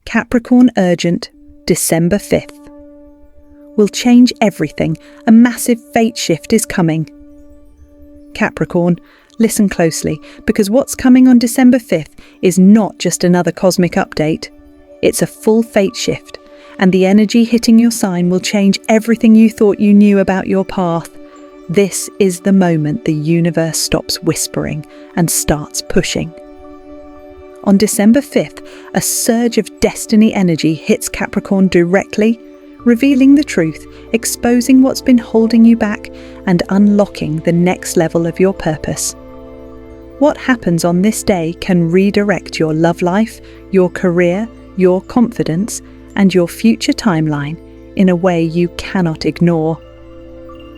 Capricorn urgent, December 5th. Will change everything. A massive fate shift is coming. Capricorn, listen closely, because what's coming on December 5th is not just another cosmic update. It's a full fate shift, and the energy hitting your sign will change everything you thought you knew about your path. This is the moment the universe stops whispering and starts pushing. On December 5th, a surge of destiny energy hits Capricorn directly, revealing the truth, exposing what's been holding you back, and unlocking the next level of your purpose. What happens on this day can redirect your love life, your career, your confidence, and your future timeline in a way you cannot ignore.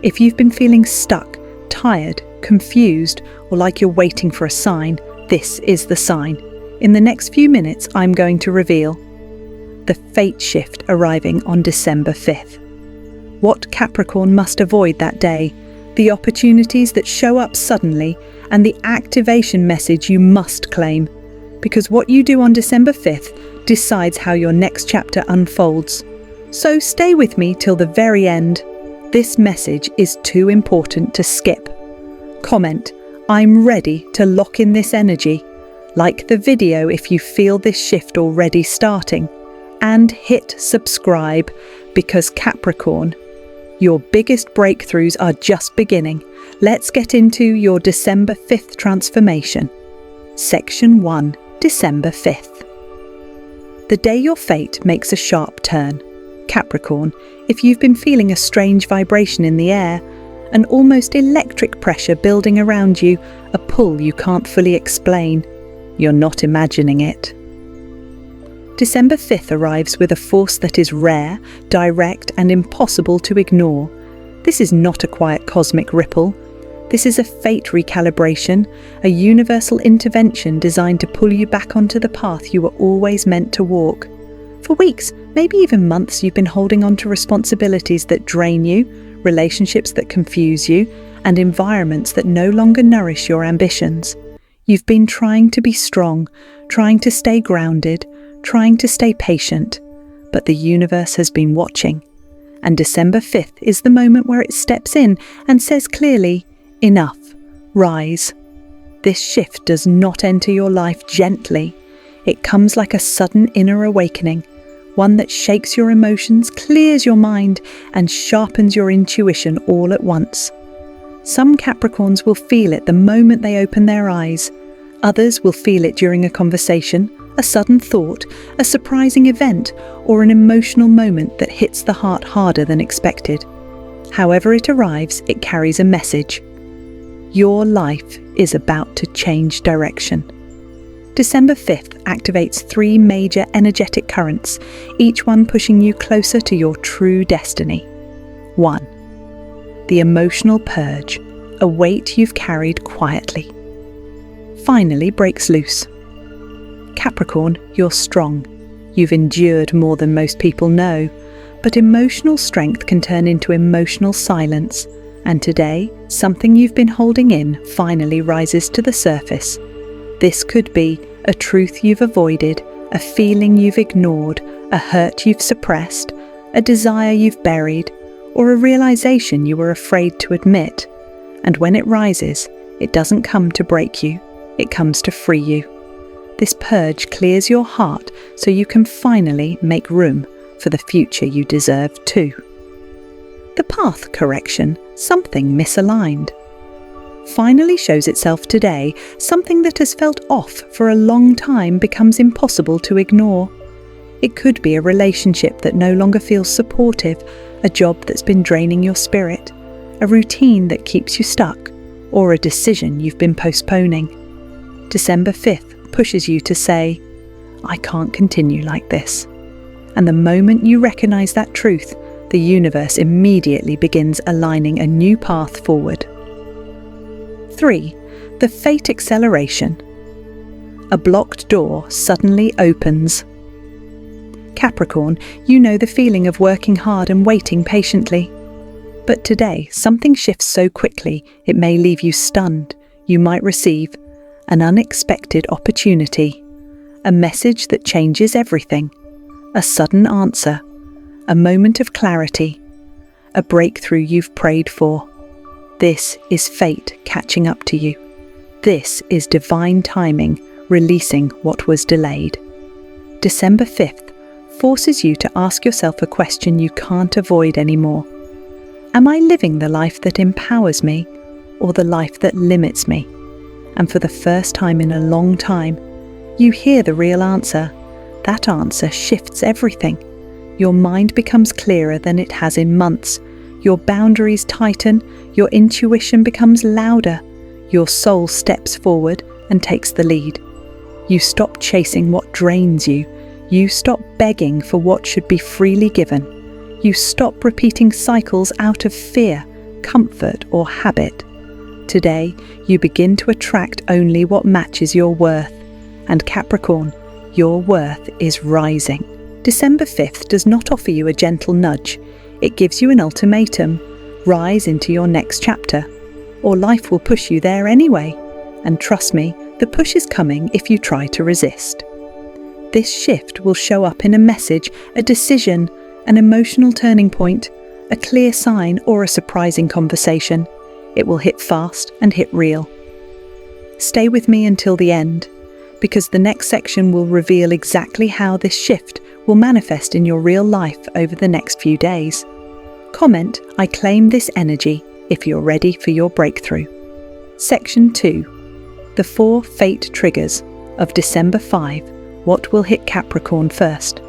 If you've been feeling stuck, tired, confused, or like you're waiting for a sign, this is the sign. In the next few minutes, I'm going to reveal the fate shift arriving on December 5th. What Capricorn must avoid that day, the opportunities that show up suddenly, and the activation message you must claim. Because what you do on December 5th decides how your next chapter unfolds. So stay with me till the very end. This message is too important to skip. Comment, "I'm ready to lock in this energy." Like the video if you feel this shift already starting. And hit subscribe, because Capricorn, your biggest breakthroughs are just beginning. Let's get into your December 5th transformation. Section 1, December 5th. The day your fate makes a sharp turn. Capricorn, if you've been feeling a strange vibration in the air, an almost electric pressure building around you, a pull you can't fully explain, you're not imagining it. December 5th arrives with a force that is rare, direct, and impossible to ignore. This is not a quiet cosmic ripple. This is a fate recalibration, a universal intervention designed to pull you back onto the path you were always meant to walk. For weeks, maybe even months, you've been holding on to responsibilities that drain you, relationships that confuse you, and environments that no longer nourish your ambitions. You've been trying to be strong, trying to stay grounded, trying to stay patient, but the universe has been watching. And December 5th is the moment where it steps in and says clearly, enough, rise. This shift does not enter your life gently. It comes like a sudden inner awakening, one that shakes your emotions, clears your mind, and sharpens your intuition all at once. Some Capricorns will feel it the moment they open their eyes. Others will feel it during a conversation, a sudden thought, a surprising event, or an emotional moment that hits the heart harder than expected. However it arrives, it carries a message. Your life is about to change direction. December 5th activates 3 major energetic currents, each one pushing you closer to your true destiny. 1. The emotional purge, a weight you've carried quietly, finally breaks loose. Capricorn, you're strong. You've endured more than most people know, but emotional strength can turn into emotional silence. And today, something you've been holding in finally rises to the surface. This could be a truth you've avoided, a feeling you've ignored, a hurt you've suppressed, a desire you've buried, or a realization you were afraid to admit. And when it rises, it doesn't come to break you, it comes to free you. This purge clears your heart so you can finally make room for the future you deserve too. The path correction, something misaligned, finally shows itself today. Something that has felt off for a long time becomes impossible to ignore. It could be a relationship that no longer feels supportive, a job that's been draining your spirit, a routine that keeps you stuck, or a decision you've been postponing. December 5th pushes you to say, I can't continue like this. And the moment you recognize that truth, the universe immediately begins aligning a new path forward. 3. The fate acceleration. A blocked door suddenly opens. Capricorn, you know the feeling of working hard and waiting patiently. But today, something shifts so quickly, it may leave you stunned. You might receive an unexpected opportunity, a message that changes everything, a sudden answer, a moment of clarity, a breakthrough you've prayed for. This is fate catching up to you. This is divine timing releasing what was delayed. December 5th forces you to ask yourself a question you can't avoid anymore. Am I living the life that empowers me or the life that limits me? And for the first time in a long time, you hear the real answer. That answer shifts everything. Your mind becomes clearer than it has in months. Your boundaries tighten, your intuition becomes louder. Your soul steps forward and takes the lead. You stop chasing what drains you. You stop begging for what should be freely given. You stop repeating cycles out of fear, comfort, or habit. Today, you begin to attract only what matches your worth. And Capricorn, your worth is rising. December 5th does not offer you a gentle nudge. It gives you an ultimatum. Rise into your next chapter, or life will push you there anyway. And trust me, the push is coming if you try to resist. This shift will show up in a message, a decision, an emotional turning point, a clear sign, or a surprising conversation. It will hit fast and hit real. Stay with me until the end, because the next section will reveal exactly how this shift will manifest in your real life over the next few days. Comment, "I claim this energy," if you're ready for your breakthrough. Section 2. The 4 fate triggers of December 5. What will hit Capricorn first?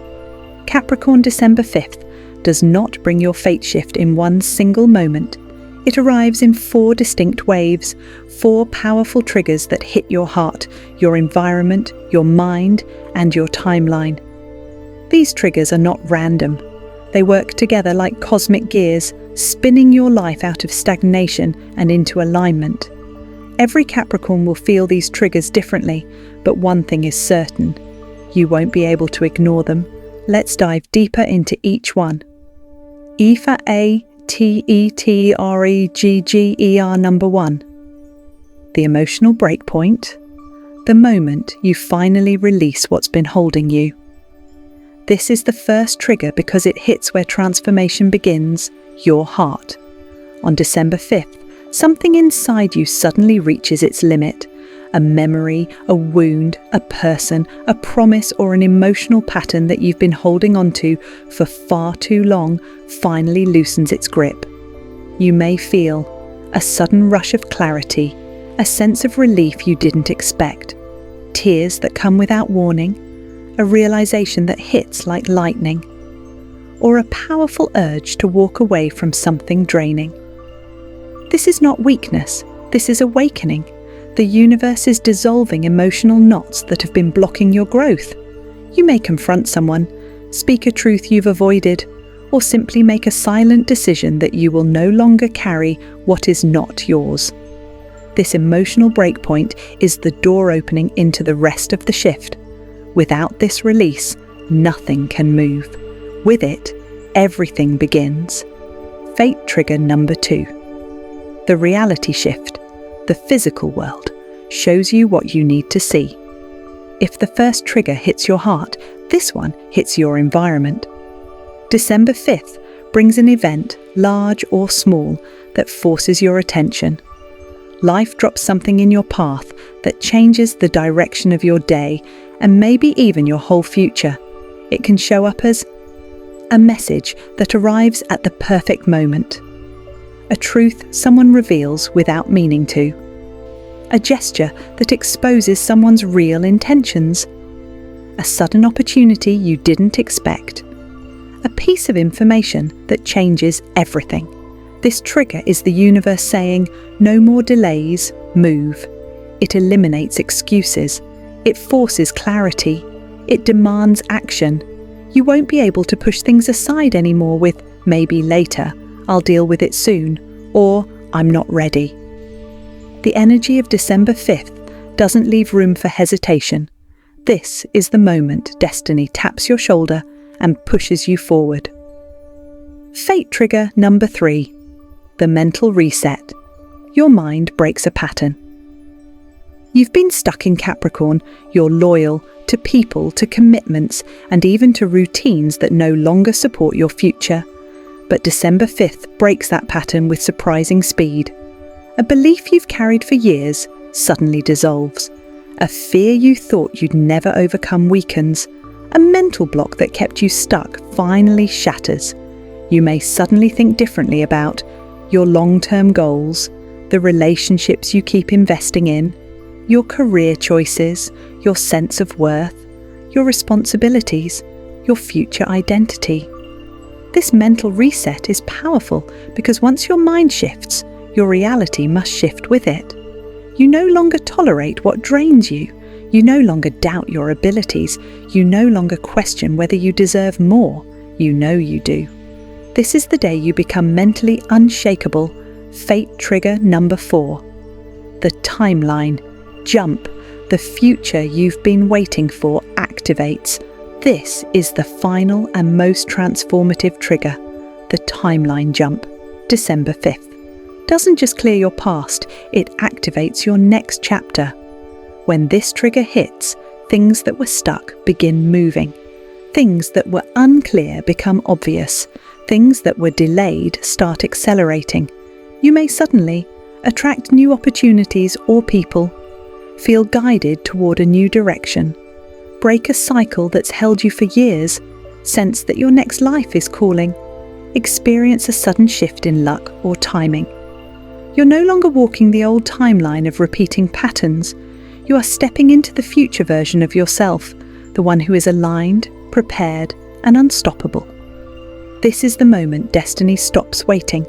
Capricorn December 5th does not bring your fate shift in one single moment. It arrives in 4 distinct waves, 4 powerful triggers that hit your heart, your environment, your mind, and your timeline. These triggers are not random. They work together like cosmic gears, spinning your life out of stagnation and into alignment. Every Capricorn will feel these triggers differently, but one thing is certain: you won't be able to ignore them. Let's dive deeper into each one. E for ATETREGGER number 1. The emotional breakpoint. The moment you finally release what's been holding you. This is the first trigger because it hits where transformation begins, your heart. On December 5th, something inside you suddenly reaches its limit. A memory, a wound, a person, a promise, or an emotional pattern that you've been holding onto for far too long finally loosens its grip. You may feel a sudden rush of clarity, a sense of relief you didn't expect, tears that come without warning, a realization that hits like lightning, or a powerful urge to walk away from something draining. This is not weakness, this is awakening. The universe is dissolving emotional knots that have been blocking your growth. You may confront someone, speak a truth you've avoided, or simply make a silent decision that you will no longer carry what is not yours. This emotional breakpoint is the door opening into the rest of the shift. Without this release, nothing can move. With it, everything begins. Fate trigger number 2. The reality shift. The physical world shows you what you need to see. If the first trigger hits your heart, this one hits your environment. December 5th brings an event, large or small, that forces your attention. Life drops something in your path that changes the direction of your day and maybe even your whole future. It can show up as a message that arrives at the perfect moment. A truth someone reveals without meaning to. A gesture that exposes someone's real intentions. A sudden opportunity you didn't expect. A piece of information that changes everything. This trigger is the universe saying, no more delays, move. It eliminates excuses. It forces clarity. It demands action. You won't be able to push things aside anymore with, maybe later, I'll deal with it soon, or I'm not ready. The energy of December 5th doesn't leave room for hesitation. This is the moment destiny taps your shoulder and pushes you forward. Fate trigger number 3. The mental reset. Your mind breaks a pattern. You've been stuck in Capricorn. You're loyal to people, to commitments, and even to routines that no longer support your future. But December 5th breaks that pattern with surprising speed. A belief you've carried for years suddenly dissolves. A fear you thought you'd never overcome weakens. A mental block that kept you stuck finally shatters. You may suddenly think differently about your long-term goals, the relationships you keep investing in, your career choices, your sense of worth, your responsibilities, your future identity. This mental reset is powerful because once your mind shifts, your reality must shift with it. You no longer tolerate what drains you. You no longer doubt your abilities. You no longer question whether you deserve more. You know you do. This is the day you become mentally unshakable. Fate trigger number 4. The timeline jump. The future you've been waiting for activates. This is the final and most transformative trigger. The timeline jump. December 5th. Doesn't just clear your past, it activates your next chapter. When this trigger hits, things that were stuck begin moving. Things that were unclear become obvious. Things that were delayed start accelerating. You may suddenly attract new opportunities or people, feel guided toward a new direction, break a cycle that's held you for years, sense that your next life is calling, experience a sudden shift in luck or timing. You're no longer walking the old timeline of repeating patterns. You are stepping into the future version of yourself, the one who is aligned, prepared, and unstoppable. This is the moment destiny stops waiting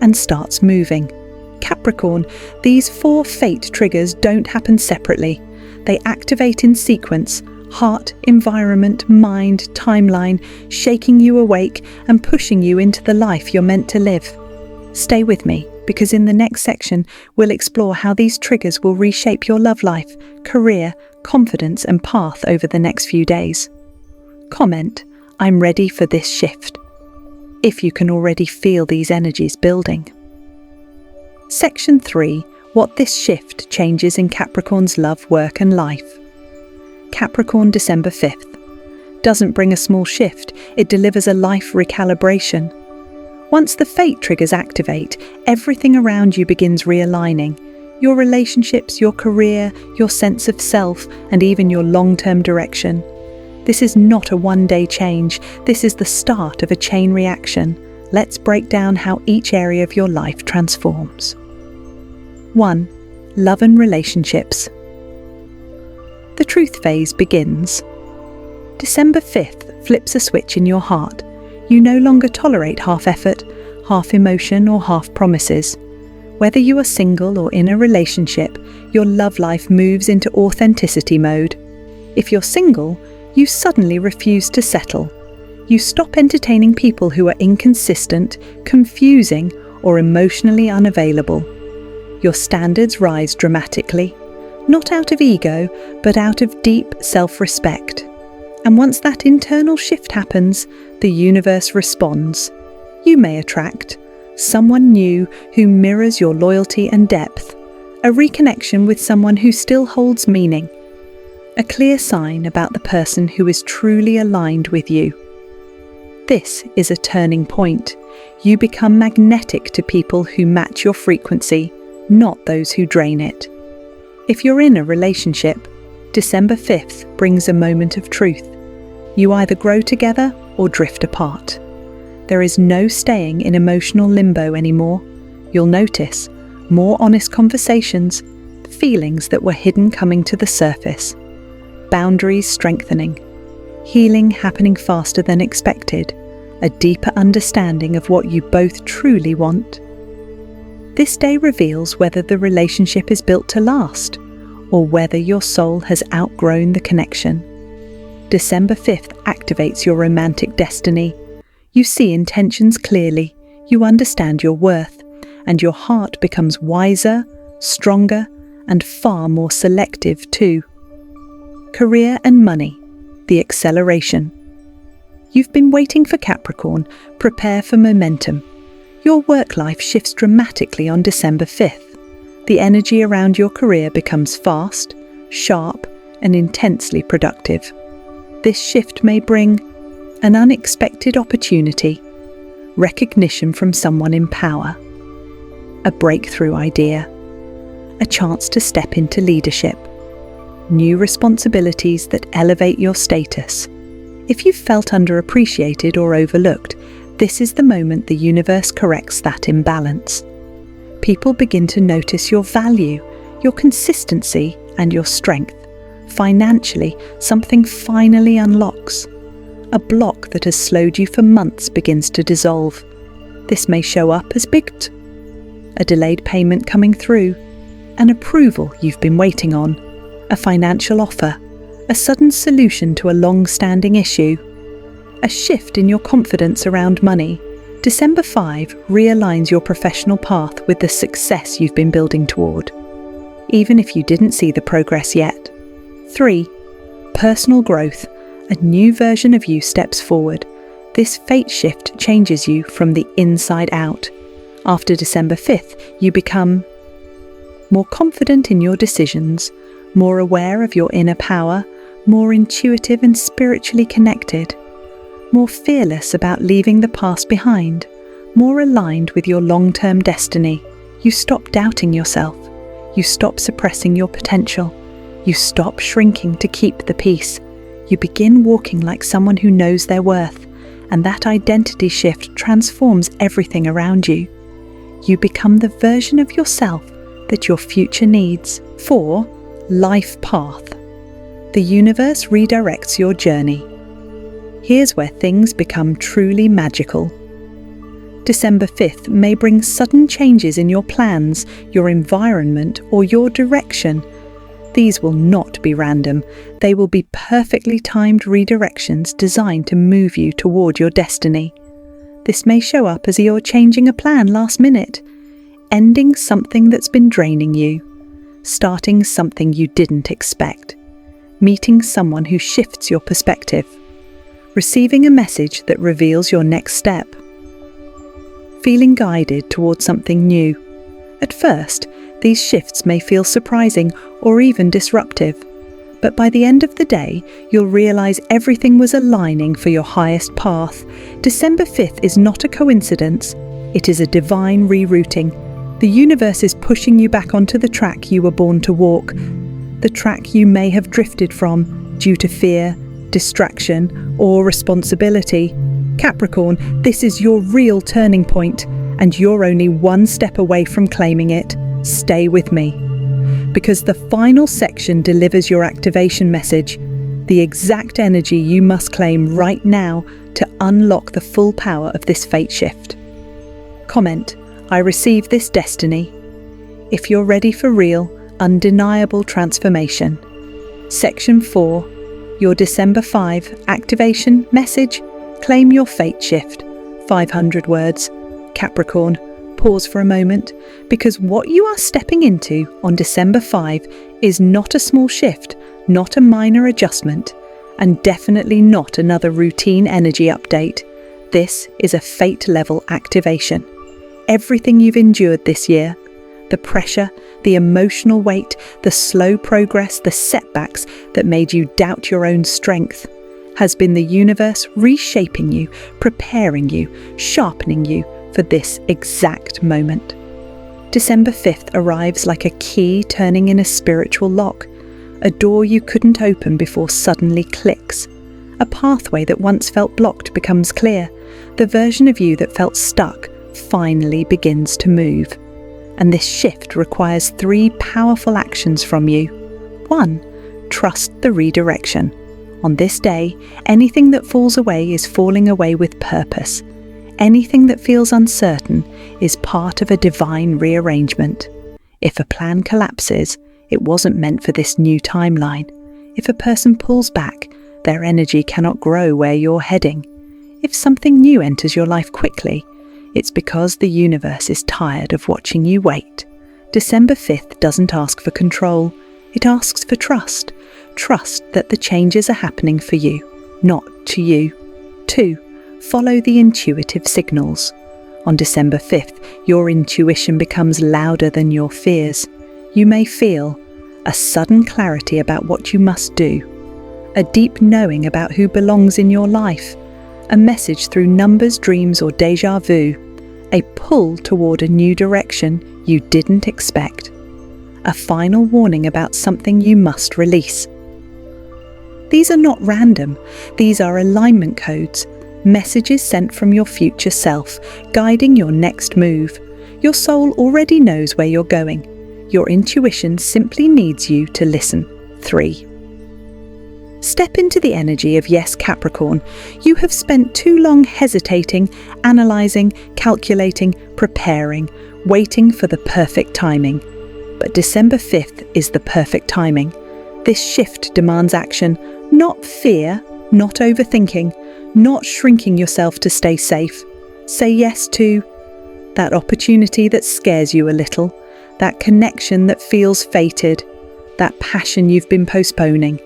and starts moving. Capricorn, these 4 fate triggers don't happen separately. They activate in sequence: heart, environment, mind, timeline, shaking you awake and pushing you into the life you're meant to live. Stay with me, because in the next section, we'll explore how these triggers will reshape your love life, career, confidence, and path over the next few days. Comment, "I'm ready for this shift," if you can already feel these energies building. Section 3. What this shift changes in Capricorn's love, work, and life. Capricorn, December 5th. Doesn't bring a small shift, it delivers a life recalibration. Once the fate triggers activate, everything around you begins realigning. Your relationships, your career, your sense of self, and even your long-term direction. This is not a one-day change. This is the start of a chain reaction. Let's break down how each area of your life transforms. 1. Love and relationships. The truth phase begins. December 5th flips a switch in your heart. You no longer tolerate half effort, half emotion, or half promises. Whether you are single or in a relationship, your love life moves into authenticity mode. If you're single, you suddenly refuse to settle. You stop entertaining people who are inconsistent, confusing, or emotionally unavailable. Your standards rise dramatically, not out of ego, but out of deep self-respect. And once that internal shift happens, the universe responds. You may attract someone new who mirrors your loyalty and depth, a reconnection with someone who still holds meaning, a clear sign about the person who is truly aligned with you. This is a turning point. You become magnetic to people who match your frequency, not those who drain it. If you're in a relationship, December 5th brings a moment of truth. You either grow together or drift apart. There is no staying in emotional limbo anymore. You'll notice more honest conversations, feelings that were hidden coming to the surface, boundaries strengthening, healing happening faster than expected, a deeper understanding of what you both truly want. This day reveals whether the relationship is built to last, or whether your soul has outgrown the connection. December 5th activates your romantic destiny. You see intentions clearly, you understand your worth, and your heart becomes wiser, stronger, and far more selective too. Career and money, the acceleration. You've been waiting for Capricorn. Prepare for momentum. Your work life shifts dramatically on December 5th. The energy around your career becomes fast, sharp, and intensely productive. This shift may bring an unexpected opportunity, recognition from someone in power, a breakthrough idea, a chance to step into leadership, new responsibilities that elevate your status. If you've felt underappreciated or overlooked, this is the moment the universe corrects that imbalance. People begin to notice your value, your consistency, and your strength. Financially, something finally unlocks. A block that has slowed you for months begins to dissolve. This may show up as a delayed payment coming through, an approval you've been waiting on, a financial offer, a sudden solution to a long-standing issue, a shift in your confidence around money. December 5 realigns your professional path with the success you've been building toward, even if you didn't see the progress yet. 3. Personal growth. A new version of you steps forward. This fate shift changes you from the inside out. After December 5th, you become more confident in your decisions, more aware of your inner power, more intuitive and spiritually connected, more fearless about leaving the past behind, more aligned with your long-term destiny. You stop doubting yourself. You stop suppressing your potential. You stop shrinking to keep the peace. You begin walking like someone who knows their worth, and that identity shift transforms everything around you. You become the version of yourself that your future needs. 4. Life path. The universe redirects your journey. Here's where things become truly magical. December 5th may bring sudden changes in your plans, your environment, or your direction. These will not be random. They will be perfectly timed redirections designed to move you toward your destiny. This may show up as you're changing a plan last minute, ending something that's been draining you, starting something you didn't expect, meeting someone who shifts your perspective, receiving a message that reveals your next step, feeling guided towards something new. At first, these shifts may feel surprising or even disruptive, but by the end of the day, you'll realize everything was aligning for your highest path. December 5th is not a coincidence, it is a divine rerouting. The universe is pushing you back onto the track you were born to walk, the track you may have drifted from due to fear, distraction, or responsibility. Capricorn, this is your real turning point, and you're only one step away from claiming it. Stay with me, because the final section delivers your activation message, the exact energy you must claim right now to unlock the full power of this fate shift. Comment, I receive this destiny, if you're ready for real, undeniable transformation. Section 4, your December 5 activation message, claim your fate shift, 500 words. Capricorn, pause for a moment, because what you are stepping into on December 5 is not a small shift, not a minor adjustment, and definitely not another routine energy update. This is a fate-level activation. Everything you've endured this year, the pressure, the emotional weight, the slow progress, the setbacks that made you doubt your own strength, has been the universe reshaping you, preparing you, sharpening you for this exact moment. December 5th arrives like a key turning in a spiritual lock. A door you couldn't open before suddenly clicks. A pathway that once felt blocked becomes clear. The version of you that felt stuck finally begins to move. And this shift requires 3 powerful actions from you. 1. Trust the redirection. On this day, anything that falls away is falling away with purpose. Anything that feels uncertain is part of a divine rearrangement. If a plan collapses, it wasn't meant for this new timeline. If a person pulls back, their energy cannot grow where you're heading. If something new enters your life quickly, it's because the universe is tired of watching you wait. December 5th doesn't ask for control, it asks for trust. Trust that the changes are happening for you, not to you. 2. Follow the intuitive signals. On December 5th, your intuition becomes louder than your fears. You may feel a sudden clarity about what you must do, a deep knowing about who belongs in your life, a message through numbers, dreams, or déjà vu, a pull toward a new direction you didn't expect, a final warning about something you must release. These are not random. These are alignment codes, messages sent from your future self, guiding your next move. Your soul already knows where you're going. Your intuition simply needs you to listen. 3. Step into the energy of yes, Capricorn. You have spent too long hesitating, analysing, calculating, preparing, waiting for the perfect timing. But December 5th is the perfect timing. This shift demands action, not fear, not overthinking, not shrinking yourself to stay safe. Say yes to that opportunity that scares you a little, that connection that feels fated, that passion you've been postponing,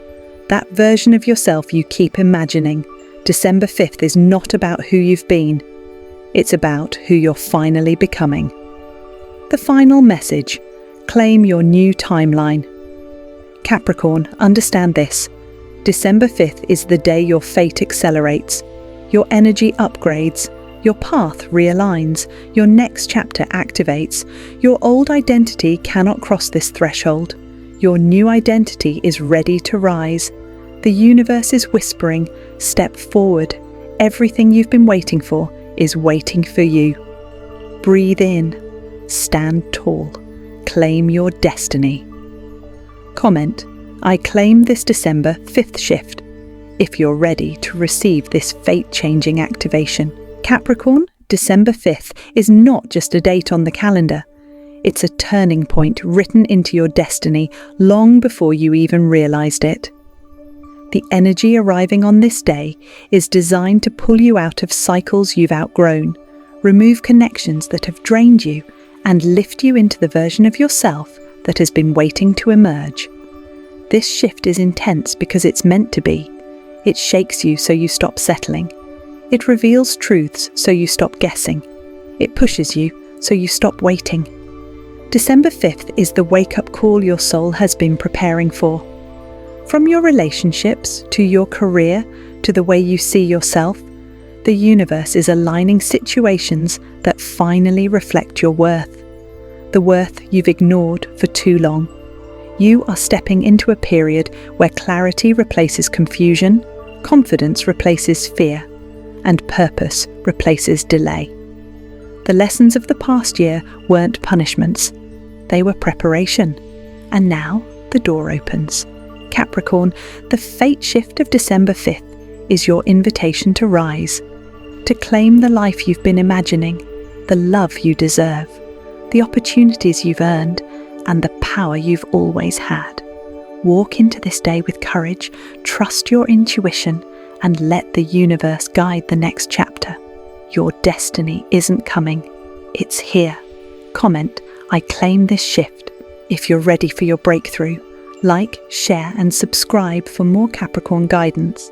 that version of yourself you keep imagining. December 5th is not about who you've been. It's about who you're finally becoming. The final message: claim your new timeline. Capricorn, understand this. December 5th is the day your fate accelerates, your energy upgrades, your path realigns, your next chapter activates. Your old identity cannot cross this threshold. Your new identity is ready to rise. The universe is whispering, step forward. Everything you've been waiting for is waiting for you. Breathe in, stand tall, claim your destiny. Comment: I claim this December 5th shift, if you're ready to receive this fate-changing activation. Capricorn, December 5th is not just a date on the calendar. It's a turning point written into your destiny long before you even realized it. The energy arriving on this day is designed to pull you out of cycles you've outgrown, remove connections that have drained you, and lift you into the version of yourself that has been waiting to emerge. This shift is intense because it's meant to be. It shakes you so you stop settling. It reveals truths so you stop guessing. It pushes you so you stop waiting. December 5th is the wake-up call your soul has been preparing for. From your relationships to your career to the way you see yourself, the universe is aligning situations that finally reflect your worth. The worth you've ignored for too long. You are stepping into a period where clarity replaces confusion, confidence replaces fear, and purpose replaces delay. The lessons of the past year weren't punishments. They were preparation. And now the door opens. Capricorn, the fate shift of December 5th is your invitation to rise, to claim the life you've been imagining, the love you deserve, the opportunities you've earned, and the power you've always had. Walk into this day with courage, trust your intuition, and let the universe guide the next chapter. Your destiny isn't coming, it's here. Comment: I claim this shift. If you're ready for your breakthrough, like, share, and subscribe for more Capricorn guidance.